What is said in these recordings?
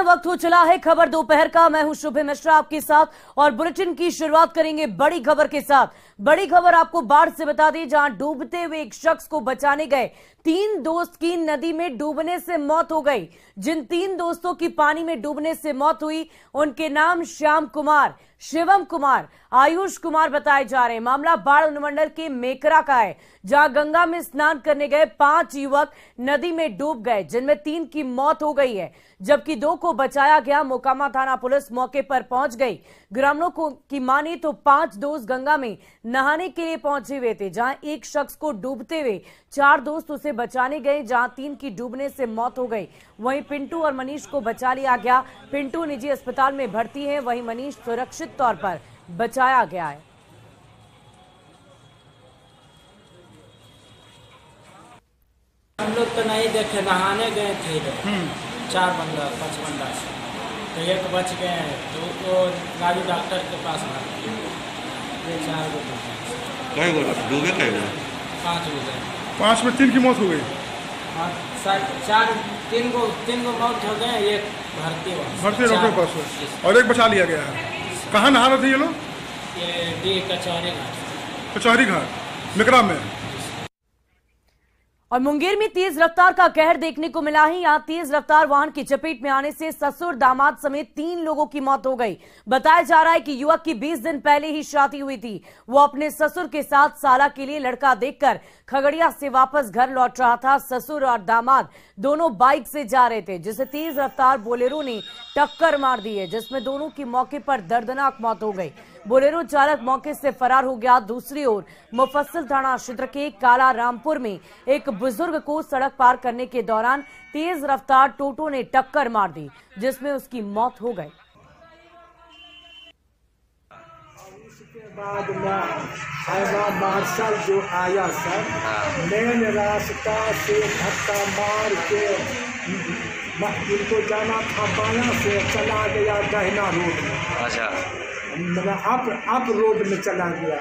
वक्त हो चला है खबर दोपहर का। मैं हूं शुभ मिश्रा आपके साथ और बुलेटिन की शुरुआत करेंगे बड़ी खबर के साथ। बड़ी खबर आपको बाढ़ से बता दें, जहां डूबते हुए एक शख्स को बचाने गए 3 दोस्त की नदी में डूबने से मौत हो गई। जिन 3 दोस्तों की पानी में डूबने से मौत हुई उनके नाम श्याम कुमार, शिवम कुमार, आयुष कुमार बताए जा रहे हैं। मामला बाढ़ अनुमंडल के मेकरा का है, जहां गंगा में स्नान करने गए 5 युवक नदी में डूब गए, जिनमें 3 की मौत हो गई है, जबकि 2 को बचाया गया। मोकामा थाना पुलिस मौके पर पहुंच गई। ग्रामीणों को की माने तो 5 दोस्त गंगा में नहाने के लिए पहुंचे हुए थे, जहां एक शख्स को डूबते हुए 4 दोस्त उसे बचाने गए, जहां 3 की डूबने से मौत हो गई। वहीं पिंटू और मनीष को बचा लिया गया। पिंटू निजी अस्पताल में भर्ती है, वहीं मनीष सुरक्षित तौर पर बचाया गया है। हम लोग तो नहीं देखे, नहाने गए थे इधर 4 बंदा 5 बंदा से, तो एक बच गए हैं, तो वो गाड़ी डॉक्टर के पास भाग ये 4 गो डूबे कई गए 5 गए। 5 में 3 की मौत हो गई। हाँ, 3 गो मौत हो गए, एक भर्ती डॉक्टर के पास है और एक बचा लिया गया है। कहाँ नहा रहे थे ये लोग? ये डी कचहरी घाट मेकरा में। और मुंगेर में तेज रफ्तार का कहर देखने को मिला है। यहां तेज रफ्तार वाहन की चपेट में आने से ससुर दामाद समेत 3 लोगों की मौत हो गई। बताया जा रहा है कि युवक की 20 दिन पहले ही शादी हुई थी। वो अपने ससुर के साथ साला के लिए लड़का देखकर खगड़िया से वापस घर लौट रहा था। ससुर और दामाद दोनों बाइक से जा रहे थे, जिसे तेज रफ्तार बोलेरो ने टक्कर मार दी है, जिसमें दोनों की मौके पर दर्दनाक मौत हो गई। बोलेरो चालक मौके से फरार हो गया। दूसरी ओर मुफस्सिल थाना क्षेत्र के काला रामपुर में एक बुजुर्ग को सड़क पार करने के दौरान तेज रफ्तार टोटो ने टक्कर मार दी, जिसमें उसकी मौत हो गई। उसके बाद मार्शल जो आया सर, मेन रास्ता से धक्का मार के उनको जाना था बायां से, चला गया दहिना रोड में। अच्छा, मतलब अप रोड में चला गया।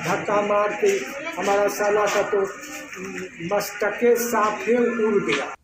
धक्का मार के हमारा साला का तो मस्तके साफे उड़ गया।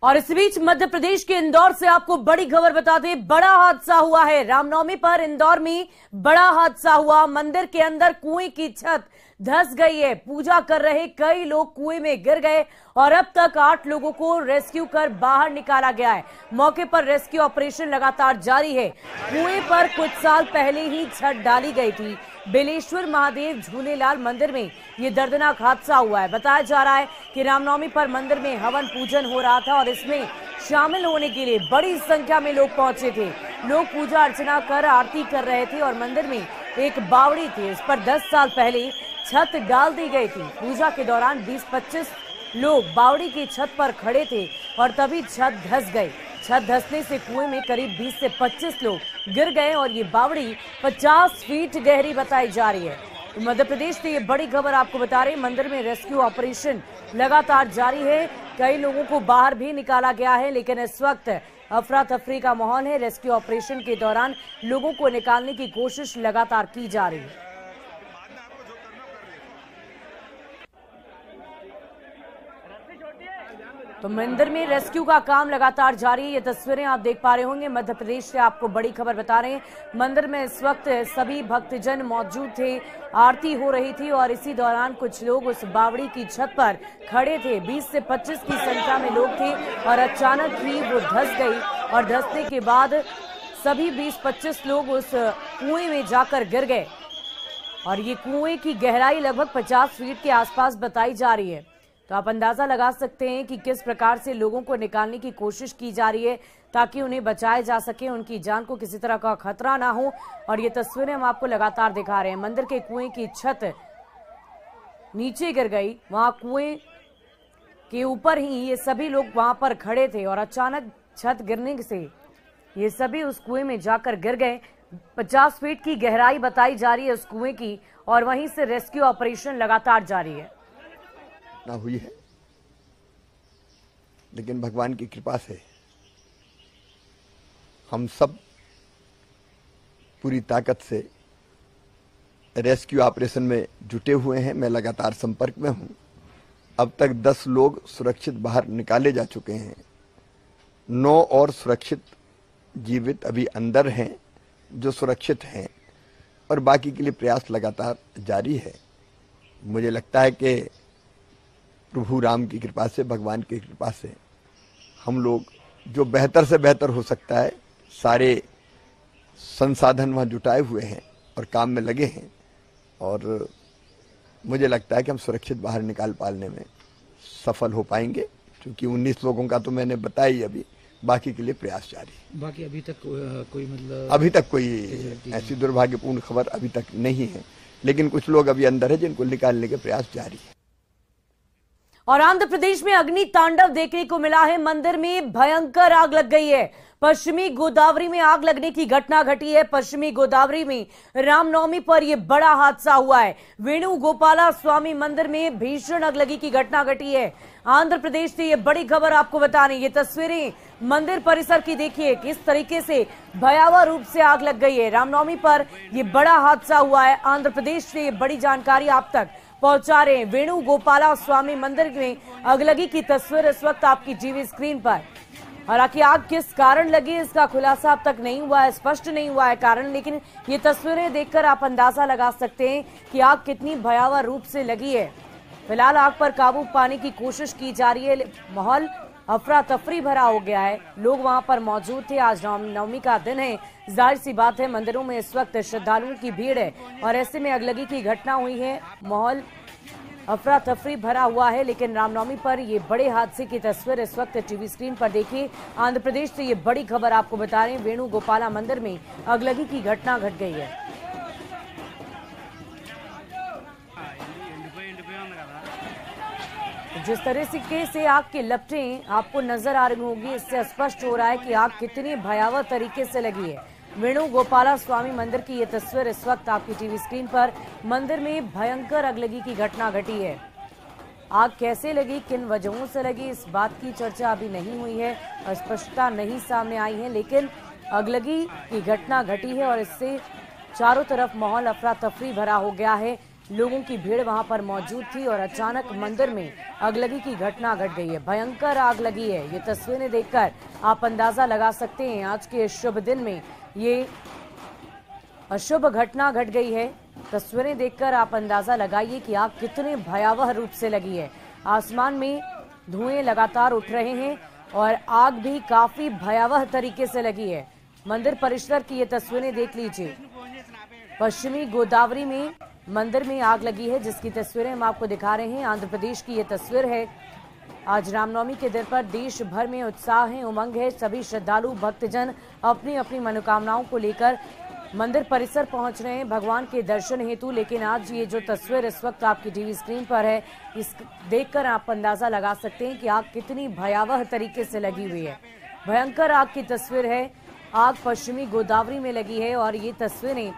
और इस बीच मध्य प्रदेश के इंदौर से आपको बड़ी खबर बता दें, बड़ा हादसा हुआ है। रामनवमी पर इंदौर में बड़ा हादसा हुआ। मंदिर के अंदर कुएं की छत धंस गई है। पूजा कर रहे कई लोग कुएं में गिर गए और अब तक 8 लोगों को रेस्क्यू कर बाहर निकाला गया है। मौके पर रेस्क्यू ऑपरेशन लगातार जारी है। कुएं पर कुछ साल पहले ही छत डाली गई थी। बेलेश्वर महादेव झूलेलाल मंदिर में ये दर्दनाक हादसा हुआ है। बताया जा रहा है कि रामनवमी पर मंदिर में हवन पूजन हो रहा था और इसमें शामिल होने के लिए बड़ी संख्या में लोग पहुंचे थे। लोग पूजा अर्चना कर आरती कर रहे थे और मंदिर में एक बावड़ी थी, इस पर 10 साल पहले छत डाल दी गई थी। पूजा के दौरान 20-25 लोग बावड़ी की छत पर खड़े थे और तभी छत धंस गई। छत धंसने से कुएं में करीब 20 से 25 लोग गिर गए और ये बावड़ी 50 फीट गहरी बताई जा रही है। तो मध्य प्रदेश से ये बड़ी खबर आपको बता रहे हैं। मंदिर में रेस्क्यू ऑपरेशन लगातार जारी है। कई लोगों को बाहर भी निकाला गया है, लेकिन इस वक्त अफरा तफरी का माहौल है। रेस्क्यू ऑपरेशन के दौरान लोगों को निकालने की कोशिश लगातार की जा रही है। तो मंदिर में रेस्क्यू का काम लगातार जारी है। ये तस्वीरें आप देख पा रहे होंगे। मध्य प्रदेश से आपको बड़ी खबर बता रहे हैं। मंदिर में इस वक्त सभी भक्तजन मौजूद थे, आरती हो रही थी और इसी दौरान कुछ लोग उस बावड़ी की छत पर खड़े थे। 20 से 25 की संख्या में लोग थे और अचानक ही वो धंस गई और धंसने के बाद सभी 20-25 लोग उस कुएं में जाकर गिर गए और ये कुएं की गहराई लगभग 50 फीट के आसपास बताई जा रही है। तो आप अंदाजा लगा सकते हैं कि किस प्रकार से लोगों को निकालने की कोशिश की जा रही है ताकि उन्हें बचाया जा सके, उनकी जान को किसी तरह का खतरा ना हो। और ये तस्वीरें हम आपको लगातार दिखा रहे हैं। मंदिर के कुएं की छत नीचे गिर गई, वहां कुएं के ऊपर ही ये सभी लोग वहां पर खड़े थे और अचानक छत गिरने से ये सभी उस कुएं में जाकर गिर गए। 50 फीट की गहराई बताई जा रही है उस कुएं की और वहीं से रेस्क्यू ऑपरेशन लगातार जारी है। ना हुई है, लेकिन भगवान की कृपा से हम सब पूरी ताकत से रेस्क्यू ऑपरेशन में जुटे हुए हैं। मैं लगातार संपर्क में हूं। अब तक 10 लोग सुरक्षित बाहर निकाले जा चुके हैं। 9 और सुरक्षित जीवित अभी अंदर हैं, जो सुरक्षित हैं, और बाकी के लिए प्रयास लगातार जारी है। मुझे लगता है कि प्रभु राम की कृपा से, भगवान की कृपा से हम लोग जो बेहतर से बेहतर हो सकता है, सारे संसाधन वहाँ जुटाए हुए हैं और काम में लगे हैं, और मुझे लगता है कि हम सुरक्षित बाहर निकाल पाने में सफल हो पाएंगे, क्योंकि 19 लोगों का तो मैंने बताया ही, अभी बाकी के लिए प्रयास जारी है। बाकी अभी तक कोई मतलब अभी तक कोई ऐसी दुर्भाग्यपूर्ण खबर अभी तक नहीं है, लेकिन कुछ लोग अभी अंदर है जिनको निकालने के प्रयास जारी है। और आंध्र प्रदेश में अग्नि तांडव देखने को मिला है। मंदिर में भयंकर आग लग गई है। पश्चिमी गोदावरी में आग लगने की घटना घटी है। पश्चिमी गोदावरी में रामनवमी पर यह बड़ा हादसा हुआ है। वेणुगोपाला स्वामी मंदिर में भीषण अगलगी की घटना घटी है। आंध्र प्रदेश से ये बड़ी खबर आपको बता रही है। ये तस्वीरें मंदिर परिसर की देखिए, किस तरीके से भयावह रूप से आग लग गई है। रामनवमी पर यह बड़ा हादसा हुआ है। आंध्र प्रदेश से ये बड़ी जानकारी आप तक पहुंचा रहे हैं। वेणुगोपाला स्वामी मंदिर में अगलगी की तस्वीर इस वक्त आपकी टीवी स्क्रीन पर। हालांकि आग किस कारण लगी इसका खुलासा अब तक नहीं हुआ है, स्पष्ट नहीं हुआ है कारण, लेकिन ये तस्वीरें देखकर आप अंदाजा लगा सकते हैं कि आग कितनी भयावह रूप से लगी है। फिलहाल आग पर काबू पाने की कोशिश की जा रही है। माहौल अफरा तफरी भरा हो गया है। लोग वहां पर मौजूद थे। आज रामनवमी का दिन है, जाहिर सी बात है मंदिरों में इस वक्त श्रद्धालुओं की भीड़ है और ऐसे में अगलगी की घटना हुई है। माहौल अफरा तफरी भरा हुआ है, लेकिन रामनवमी पर ये बड़े हादसे की तस्वीर इस वक्त टीवी स्क्रीन पर देखिए। आंध्र प्रदेश से ये बड़ी खबर आपको बता रहे हैं। वेणुगोपाला मंदिर में अगलगी की घटना घट गई है। जिस तरीके से आग की लपटें आपको नजर आ रही होंगी, इससे स्पष्ट हो रहा है कि आग कितनी भयावह तरीके से लगी है। वेणुगोपाला स्वामी मंदिर की ये तस्वीर इस वक्त आपकी टीवी स्क्रीन पर। मंदिर में भयंकर अगलगी की घटना घटी है। आग कैसे लगी, किन वजहों से लगी, इस बात की चर्चा अभी नहीं हुई है, स्पष्टता नहीं सामने आई है, लेकिन अगलगी की घटना घटी है और इससे चारों तरफ माहौल अफरा तफरी भरा हो गया है। लोगों की भीड़ वहां पर मौजूद थी और अचानक मंदिर में अगलगी की घटना घट गई है। भयंकर आग लगी है। ये तस्वीरें देखकर आप अंदाजा लगा सकते हैं आज के शुभ दिन में ये अशुभ घटना घट गई है। तस्वीरें देखकर आप अंदाजा लगाइए कि आग कितने भयावह रूप से लगी है। आसमान में धुएं लगातार उठ रहे हैं और आग भी काफी भयावह तरीके से लगी है। मंदिर परिसर की ये तस्वीरें देख लीजिए। पश्चिमी गोदावरी में मंदिर में आग लगी है, जिसकी तस्वीरें हम आपको दिखा रहे हैं। आंध्र प्रदेश की ये तस्वीर है। आज रामनवमी के दिन पर देश भर में उत्साह है, उमंग है। सभी श्रद्धालु भक्तजन अपनी अपनी मनोकामनाओं को लेकर मंदिर परिसर पहुंच रहे हैं भगवान के दर्शन हेतु। लेकिन आज ये जो तस्वीर इस वक्त आपकी टीवी स्क्रीन पर है, इस देखकर आप अंदाजा लगा सकते हैं कि आग कितनी भयावह तरीके से लगी हुई है। भयंकर आग की तस्वीर है। आग पश्चिमी गोदावरी में लगी है और ये तस्वीरें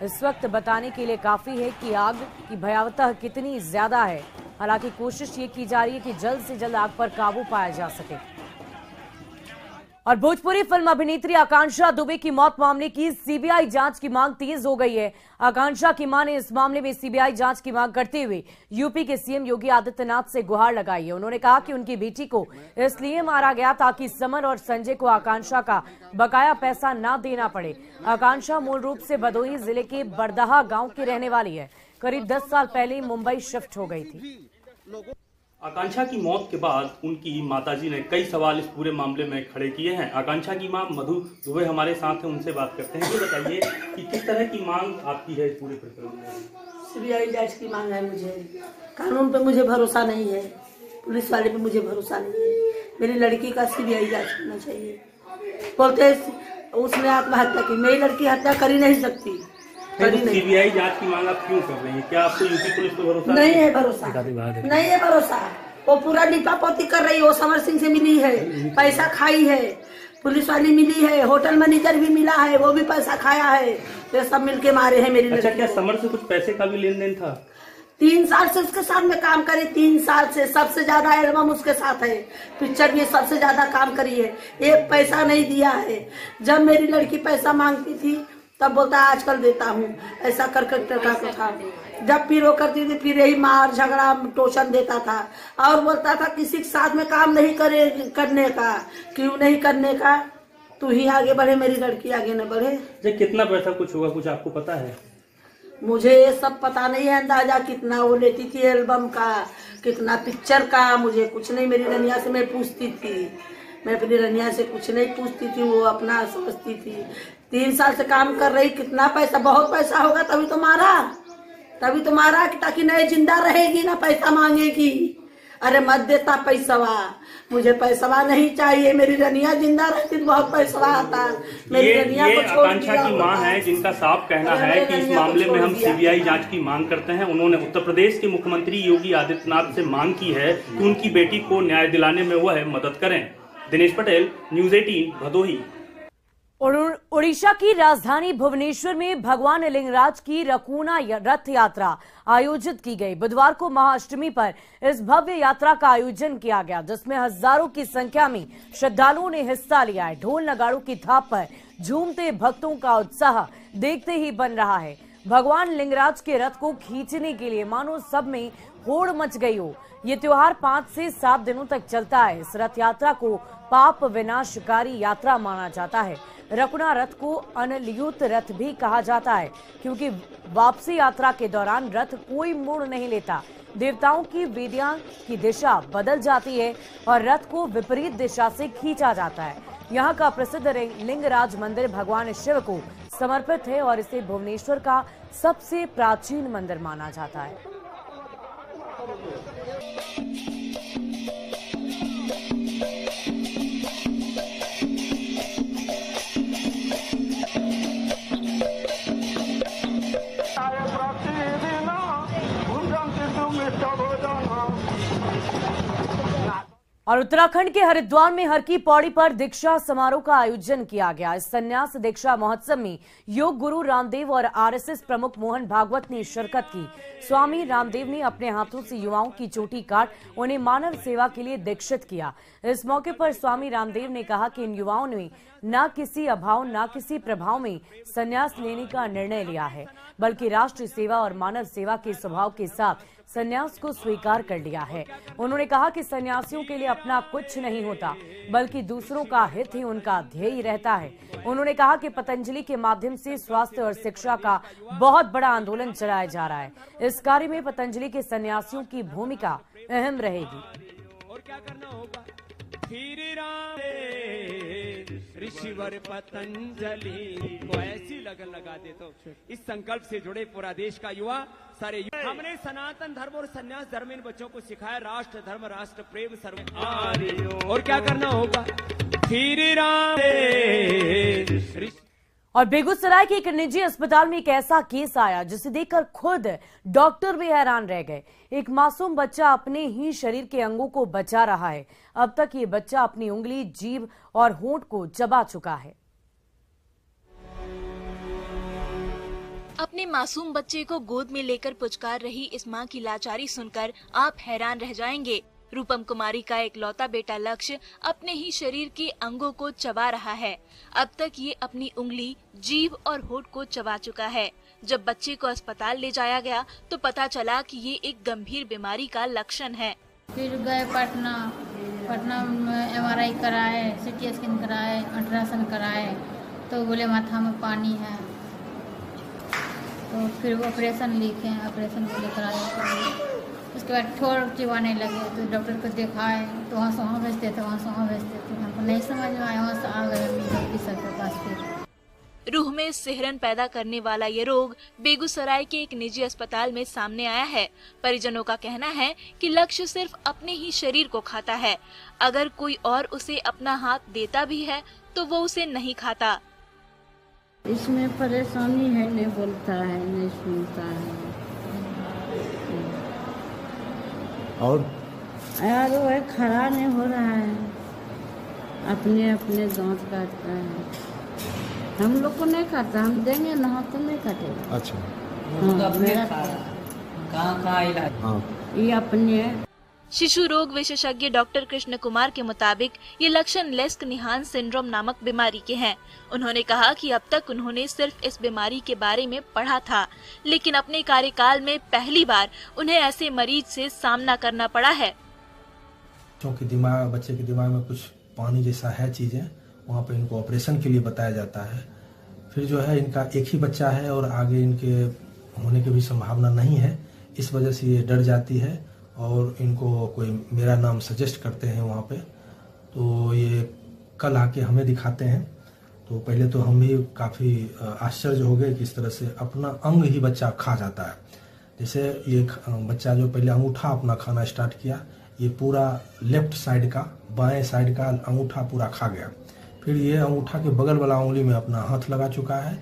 इस वक्त बताने के लिए काफी है कि आग की भयावहता कितनी ज्यादा है। हालांकि कोशिश ये की जा रही है कि जल्द से जल्द आग पर काबू पाया जा सके। और भोजपुरी फिल्म अभिनेत्री आकांक्षा दुबे की मौत मामले की सीबीआई जांच की मांग तेज हो गई है। आकांक्षा की मां ने इस मामले में सीबीआई जांच की मांग करते हुए यूपी के सीएम योगी आदित्यनाथ से गुहार लगाई है। उन्होंने कहा कि उनकी बेटी को इसलिए मारा गया ताकि समर और संजय को आकांक्षा का बकाया पैसा न देना पड़े। आकांक्षा मूल रूप से भदोही जिले के बरदहा गांव की रहने वाली है। करीब 10 साल पहले मुंबई शिफ्ट हो गई थी। आकांक्षा की मौत के बाद उनकी माताजी ने कई सवाल इस पूरे मामले में खड़े किए हैं। आकांक्षा की मां मधु दुबे हमारे साथ हैं, उनसे बात करते हैं। ये बताइए कि किस तरह की मांग आपकी है इस पूरे प्रकरण में? सीबीआई जांच की मांग है। मुझे कानून पे मुझे भरोसा नहीं है, पुलिस वाले पे मुझे भरोसा नहीं है। मेरी लड़की का सीबीआई जांच करना चाहिए। बोलते उसने आत्महत्या की, मेरी लड़की हत्या कर ही नहीं सकती। सीबीआई जांच की मांग आप क्यों कर रही हैं? क्या आपको यूपी पुलिस पे भरोसा नहीं है? भरोसा नहीं है। भरोसा वो पूरा लीपापोती कर रही है। वो समर सिंह से मिली है, पैसा खाई है, पुलिस वाली मिली है, होटल मैनेजर भी मिला है, वो भी पैसा खाया है। तो सब मिलके मारे हैं मेरी लड़की। अच्छा, क्या समर से कुछ पैसे का भी लेन देन था? 3 साल से उसके साथ में काम करी। 3 साल से सबसे ज्यादा एल्बम उसके साथ है, पिक्चर भी सबसे ज्यादा काम करी है। एक पैसा नहीं दिया है। जब मेरी लड़की पैसा मांगती थी तब बोलता है आजकल देता हूँ, ऐसा कर टका था। जब फिर वो करती थी फिर यही मार झगड़ा टोचन देता था और बोलता था किसी के साथ में काम नहीं करने का। क्यों नहीं करने का? तू ही आगे बढ़े, मेरी लड़की आगे न बढ़े। कितना पैसा कुछ होगा, कुछ आपको पता है? मुझे ये सब पता नहीं है अंदाजा कितना वो लेती थी एल्बम का, कितना पिक्चर का, मुझे कुछ नहीं। मेरी रनिया से मैं पूछती थी, मैं अपनी रनिया से कुछ नहीं पूछती थी, वो अपना समझती थी। 3 साल से काम कर रही, कितना पैसा, बहुत पैसा होगा तभी तो मारा ताकि नहीं जिंदा रहेगी ना पैसा मांगेगी। अरे मत देता पैसवा, मुझे पैसवा नहीं चाहिए। मेरी रनिया जिंदा रहती तो बहुत पैसा आता। मेरी रनिया को छोड़ दिया। आकांक्षा की मां है जिनका साफ कहना है कि इस मामले में हम सीबीआई जांच की मांग करते हैं। उन्होंने उत्तर प्रदेश के मुख्यमंत्री योगी आदित्यनाथ से मांग की है कि उनकी बेटी को न्याय दिलाने में वह मदद करें। दिनेश पटेल, न्यूज़ 18, भदोही। उड़ीसा की राजधानी भुवनेश्वर में भगवान लिंगराज की रकुना रथ यात्रा आयोजित की गई। बुधवार को महाअष्टमी पर इस भव्य यात्रा का आयोजन किया गया, जिसमें हजारों की संख्या में श्रद्धालुओं ने हिस्सा लिया है। ढोल नगाड़ों की थाप पर झूमते भक्तों का उत्साह देखते ही बन रहा है। भगवान लिंगराज के रथ को खींचने के लिए मानो सब में होड़ मच गई हो। ये त्योहार 5 से 7 दिनों तक चलता है। इस रथ यात्रा को पाप विनाशकारी यात्रा माना जाता है। रकुना रथ को अनलयुत रथ भी कहा जाता है, क्योंकि वापसी यात्रा के दौरान रथ कोई मोड़ नहीं लेता। देवताओं की वेदियां की दिशा बदल जाती है और रथ को विपरीत दिशा से खींचा जाता है। यहाँ का प्रसिद्ध लिंगराज मंदिर भगवान शिव को समर्पित है और इसे भुवनेश्वर का सबसे प्राचीन मंदिर माना जाता है। और उत्तराखंड के हरिद्वार में हर की पौड़ी पर दीक्षा समारोह का आयोजन किया गया। इस संन्यास दीक्षा महोत्सव में योग गुरु रामदेव और आरएसएस प्रमुख मोहन भागवत ने शिरकत की। स्वामी रामदेव ने अपने हाथों से युवाओं की चोटी काट उन्हें मानव सेवा के लिए दीक्षित किया। इस मौके पर स्वामी रामदेव ने कहा कि इन युवाओं ने न किसी अभाव न किसी प्रभाव में संन्यास लेने का निर्णय लिया है, बल्कि राष्ट्र सेवा और मानव सेवा के स्वभाव के साथ संन्यास को स्वीकार कर लिया है। उन्होंने कहा कि सन्यासियों के लिए अपना कुछ नहीं होता, बल्कि दूसरों का हित ही उनका ध्येय रहता है। उन्होंने कहा कि पतंजलि के माध्यम से स्वास्थ्य और शिक्षा का बहुत बड़ा आंदोलन चलाया जा रहा है। इस कार्य में पतंजलि के सन्यासियों की भूमिका अहम रहेगी। और क्या करना होगा? फिर ऋषिवर पतंजलि को ऐसी लगन लगा दे तो इस संकल्प से जुड़े पूरा देश का युवा सारे हमने सनातन धर्म और संन्यास धर्म इन बच्चों को सिखाया। राष्ट्र धर्म राष्ट्र प्रेम सर्व। और क्या करना होगा? फिर और बेगूसराय के एक निजी अस्पताल में एक ऐसा केस आया जिसे देखकर खुद डॉक्टर भी हैरान रह गए। एक मासूम बच्चा अपने ही शरीर के अंगों को बचा रहा है। अब तक ये बच्चा अपनी उंगली, जीभ और होंठ को चबा चुका है। अपने मासूम बच्चे को गोद में लेकर पुचकार रही इस मां की लाचारी सुनकर आप हैरान रह जाएंगे। रूपम कुमारी का एकलौता बेटा लक्ष्य अपने ही शरीर के अंगों को चबा रहा है। अब तक ये अपनी उंगली, जीभ और होंठ को चबा चुका है। जब बच्चे को अस्पताल ले जाया गया तो पता चला कि ये एक गंभीर बीमारी का लक्षण है। फिर गए पटना में MRI कराए, CT स्कैन कराए, अल्ट्रासाउंड कराए तो बोले माथा में पानी है। तो फिर ऑपरेशन लिखे, ऑपरेशन को लेकर आए। उसके बाद ठोर चिबाने लगे तो डॉक्टर को दिखाए तो वहाँ से वहाँ भेजते थे, वहाँ से वहाँ भेजते थे। हमको नहीं समझ में आया, वहाँ से आ गए डॉक्टर सर के पास। फिर रूह में सिहरन पैदा करने वाला ये रोग बेगूसराय के एक निजी अस्पताल में सामने आया है। परिजनों का कहना है कि लक्ष्य सिर्फ अपने ही शरीर को खाता है। अगर कोई और उसे अपना हाथ देता भी है तो वो उसे नहीं खाता। इसमें परेशानी है, नहीं बोलता है, नहीं सुनता है। और यार वो है, खड़ा नहीं हो रहा है, अपने अपने दांत काटता है। हम लोग को नहीं खाता, हम देंगे ना तो नहीं काटेगा। अच्छा, कहाँ इलाज? हाँ, ये अपने शिशु रोग विशेषज्ञ डॉक्टर कृष्ण कुमार के मुताबिक ये लक्षण लेस्क निहान सिंड्रोम नामक बीमारी के हैं। उन्होंने कहा कि अब तक उन्होंने सिर्फ इस बीमारी के बारे में पढ़ा था, लेकिन अपने कार्यकाल में पहली बार उन्हें ऐसे मरीज से सामना करना पड़ा है। क्योंकि बच्चे के दिमाग में कुछ पानी जैसा है चीजें, वहाँ पे इनको ऑपरेशन के लिए बताया जाता है। फिर जो है इनका एक ही बच्चा है और आगे इनके होने की भी संभावना नहीं है, इस वजह से ये डर जाती है और इनको कोई मेरा नाम सजेस्ट करते हैं वहाँ पे। तो ये कल आके हमें दिखाते हैं, तो पहले तो हम भी काफ़ी आश्चर्य हो गए कि इस तरह से अपना अंग ही बच्चा खा जाता है। जैसे ये बच्चा जो पहले अंगूठा अपना खाना स्टार्ट किया, ये पूरा लेफ्ट साइड का बाएं साइड का अंगूठा पूरा खा गया। फिर ये अंगूठा के बगल वाला उंगली में अपना हाथ लगा चुका है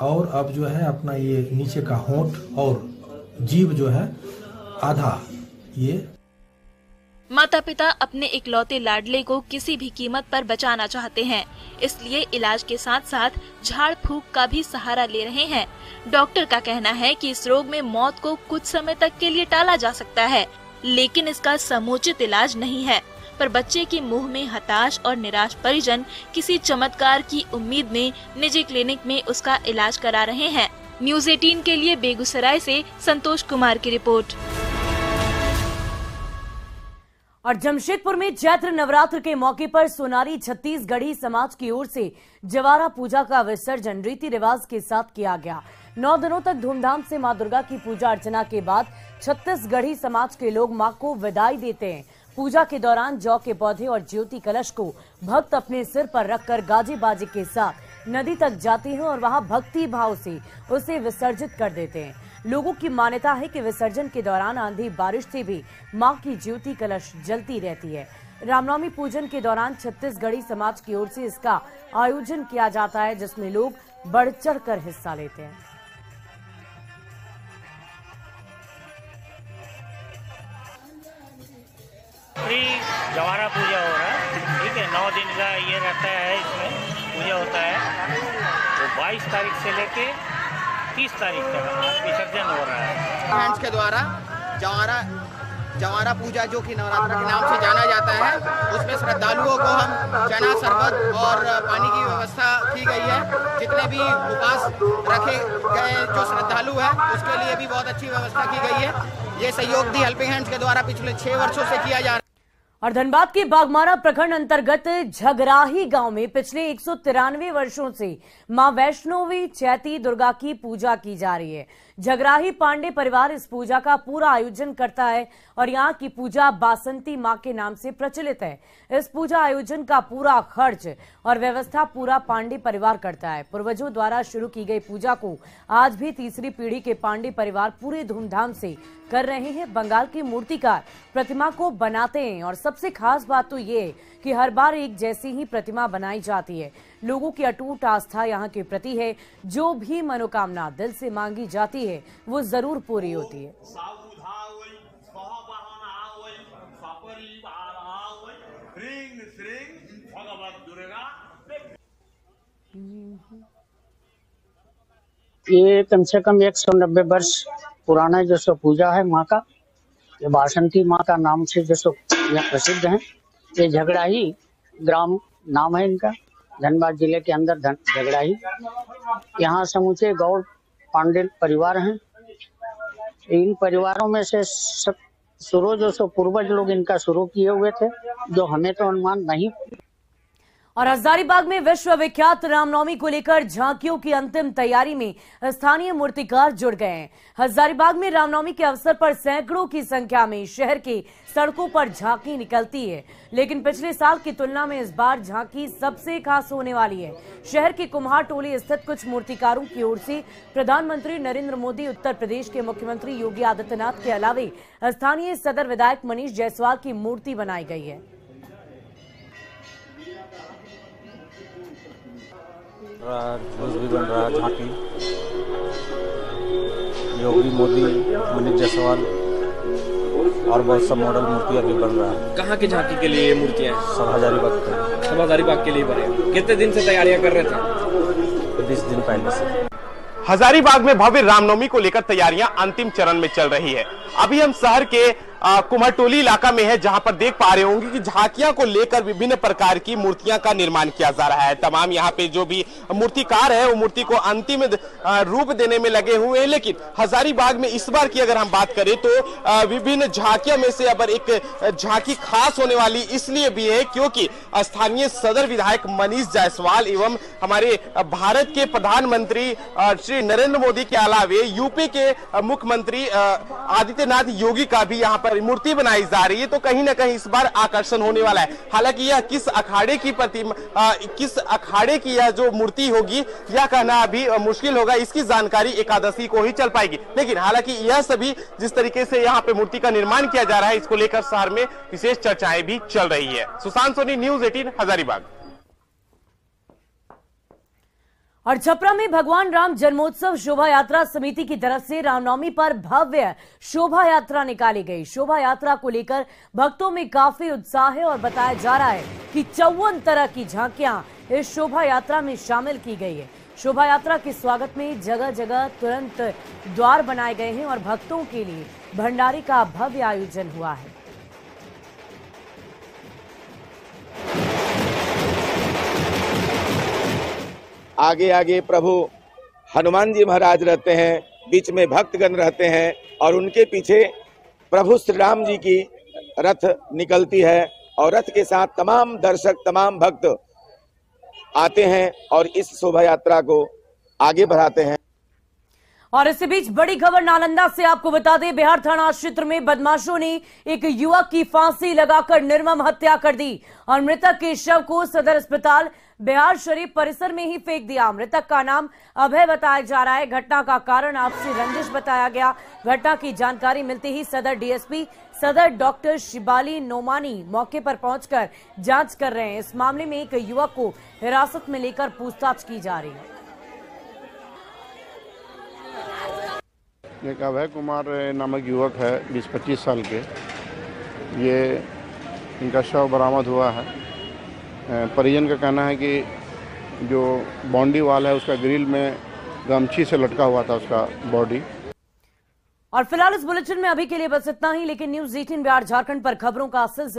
और अब जो है अपना ये नीचे का होंठ और जीभ जो है आधा ये। माता पिता अपने इकलौते लाडले को किसी भी कीमत पर बचाना चाहते हैं, इसलिए इलाज के साथ साथ झाड़ फूंक का भी सहारा ले रहे हैं। डॉक्टर का कहना है कि इस रोग में मौत को कुछ समय तक के लिए टाला जा सकता है, लेकिन इसका समुचित इलाज नहीं है। पर बच्चे के मुंह में हताश और निराश परिजन किसी चमत्कार की उम्मीद में निजी क्लिनिक में उसका इलाज करा रहे हैं। न्यूज़ 18 के लिए बेगूसराय से संतोष कुमार की रिपोर्ट। और जमशेदपुर में चैत्र नवरात्र के मौके पर सोनारी छत्तीसगढ़ी समाज की ओर से जवारा पूजा का विसर्जन रीति रिवाज के साथ किया गया। 9 दिनों तक धूमधाम से मां दुर्गा की पूजा अर्चना के बाद छत्तीसगढ़ी समाज के लोग मां को विदाई देते हैं। पूजा के दौरान जौ के पौधे और ज्योति कलश को भक्त अपने सिर पर रखकर गाजे बाजे के साथ नदी तक जाते हैं और वहां भक्ति भाव से उसे विसर्जित कर देते हैं। लोगों की मान्यता है कि विसर्जन के दौरान आंधी बारिश से भी मां की ज्योति कलश जलती रहती है। रामनवमी पूजन के दौरान छत्तीसगढ़ी समाज की ओर से इसका आयोजन किया जाता है, जिसमें लोग बढ़ चढ़ कर हिस्सा लेते हैं। जवारा पूजा हो रहा है, ठीक है। 9 दिन का ये रहता है, इसमें पूजा होता है। तो 22 तारीख से लेके 30 तारीख तक विसर्जन हो रहा है। हैंड्स के द्वारा जवारा पूजा जो कि नवरात्र के नाम से जाना जाता है, उसमें श्रद्धालुओं को हम चना शरबत और पानी की व्यवस्था की गई है। जितने भी उपवास रखे गए जो श्रद्धालु हैं उसके लिए भी बहुत अच्छी व्यवस्था की गई है। ये सहयोग दी हेल्पिंग हैंड्स के द्वारा पिछले 6 वर्षों से किया जा रहा है। और धनबाद के बागमारा प्रखंड अंतर्गत झगराही गांव में पिछले 193 वर्षों से मां वैष्णवी चैती दुर्गा की पूजा की जा रही है। झगराही पांडे परिवार इस पूजा का पूरा आयोजन करता है और यहाँ की पूजा बासंती मां के नाम से प्रचलित है। इस पूजा आयोजन का पूरा खर्च और व्यवस्था पूरा पांडे परिवार करता है। पूर्वजों द्वारा शुरू की गई पूजा को आज भी तीसरी पीढ़ी के पांडे परिवार पूरे धूमधाम से कर रहे हैं। बंगाल के मूर्तिकार प्रतिमा को बनाते हैं और सबसे खास बात तो ये कि हर बार एक जैसी ही प्रतिमा बनाई जाती है। लोगों की अटूट आस्था यहाँ के प्रति है। जो भी मनोकामना दिल से मांगी जाती है वो जरूर पूरी होती है। ये कम से कम 190 वर्ष पुराना जो सो पूजा है माँ का। ये बासंती माँ का नाम से जो सो यह प्रसिद्ध है। ये झगड़ाही ग्राम नाम है इनका, धनबाद जिले के अंदर झगड़ाही। यहाँ समूचे गौड़ पांडे परिवार हैं। इन परिवारों में से सब शुरू जो सो पूर्वज लोग इनका शुरू किए हुए थे, जो हमें तो अनुमान नहीं। और हजारीबाग में विश्व विख्यात रामनवमी को लेकर झांकियों की अंतिम तैयारी में स्थानीय मूर्तिकार जुड़ गए हैं। हजारीबाग में रामनवमी के अवसर पर सैकड़ों की संख्या में शहर के सड़कों पर झांकी निकलती है, लेकिन पिछले साल की तुलना में इस बार झांकी सबसे खास होने वाली है। शहर के कुम्हार टोली स्थित कुछ मूर्तिकारों की ओर से प्रधानमंत्री नरेंद्र मोदी, उत्तर प्रदेश के मुख्यमंत्री योगी आदित्यनाथ के अलावे स्थानीय सदर विधायक मनीष जायसवाल की मूर्ति बनाई गई है। जुलूस भी बन रहा है, झांकी योगी मोदी मनीष जायसवाल और बहुत सब मॉडल मूर्तियाँ भी बन रहा है। कहाँ की झांकी के लिए ये मूर्तियाँ? सब हजारीबाग के लिए बने। कितने दिन से तैयारियां कर रहे थे? 20 दिन पहले से। हजारीबाग में भव्य रामनवमी को लेकर तैयारियां अंतिम चरण में चल रही है। अभी हम शहर के कुम्हटोली इलाका में है, जहां पर देख पा रहे होंगे कि झांकियां को लेकर विभिन्न प्रकार की मूर्तियां का निर्माण किया जा रहा है। तमाम यहाँ पे जो भी मूर्तिकार है वो मूर्ति को अंतिम रूप देने में लगे हुए हैं। लेकिन हजारीबाग में इस बार की अगर हम बात करें तो विभिन्न झांकियों में से अब एक झांकी खास होने वाली इसलिए भी है क्योंकि स्थानीय सदर विधायक मनीष जायसवाल एवं हमारे भारत के प्रधानमंत्री श्री नरेंद्र मोदी के अलावे यूपी के मुख्यमंत्री आदित्यनाथ योगी का भी यहाँ पर मूर्ति बनाई जा रही है, तो कहीं ना कहीं इस बार आकर्षण होने वाला है। हालांकि यह किस अखाड़े की प्रतिमा किस अखाड़े की यह जो मूर्ति होगी यह कहना अभी मुश्किल होगा, इसकी जानकारी एकादशी को ही चल पाएगी। लेकिन हालांकि यह सभी जिस तरीके से यहाँ पे मूर्ति का निर्माण किया जा रहा है, इसको लेकर शहर में विशेष चर्चाएं भी चल रही है। सुशांत सोनी, न्यूज 18 हजारीबाग। और छपरा में भगवान राम जन्मोत्सव शोभा यात्रा समिति की तरफ से रामनवमी पर भव्य शोभा यात्रा निकाली गई। शोभा यात्रा को लेकर भक्तों में काफी उत्साह है और बताया जा रहा है कि 54 तरह की झांकियां इस शोभा यात्रा में शामिल की गई है। शोभा यात्रा के स्वागत में जगह जगह तुरंत द्वार बनाए गए हैं और भक्तों के लिए भंडारे का भव्य आयोजन हुआ है। आगे आगे प्रभु हनुमान जी महाराज रहते हैं, बीच में भक्तगण रहते हैं और उनके पीछे प्रभु श्री राम जी की रथ निकलती है और रथ के साथ तमाम दर्शक तमाम भक्त आते हैं और इस शोभा यात्रा को आगे बढ़ाते हैं। और इसी बीच बड़ी खबर नालंदा से आपको बता दें, बिहार थाना क्षेत्र में बदमाशों ने एक युवक की फांसी लगाकर निर्मम हत्या कर दी और मृतक के शव को सदर अस्पताल बिहार शरीफ परिसर में ही फेंक दिया। मृतक का नाम अभय बताया जा रहा है। घटना का कारण आपसी रंजिश बताया गया। घटना की जानकारी मिलते ही सदर डीएसपी सदर डॉक्टर शिबाली नोमानी मौके पर पहुंचकर जांच कर रहे हैं। इस मामले में एक युवक को हिरासत में लेकर पूछताछ की जा रही है। एक अभय कुमार नामक युवक है, 20-25 साल के। ये इनका शव बरामद हुआ है। परिजन का कहना है कि जो बाउंड्री वाल है उसका ग्रिल में गमछी से लटका हुआ था उसका बॉडी। और फिलहाल इस बुलेटिन में अभी के लिए बस इतना ही, लेकिन न्यूज 18 बिहार झारखंड पर खबरों का सिलसिला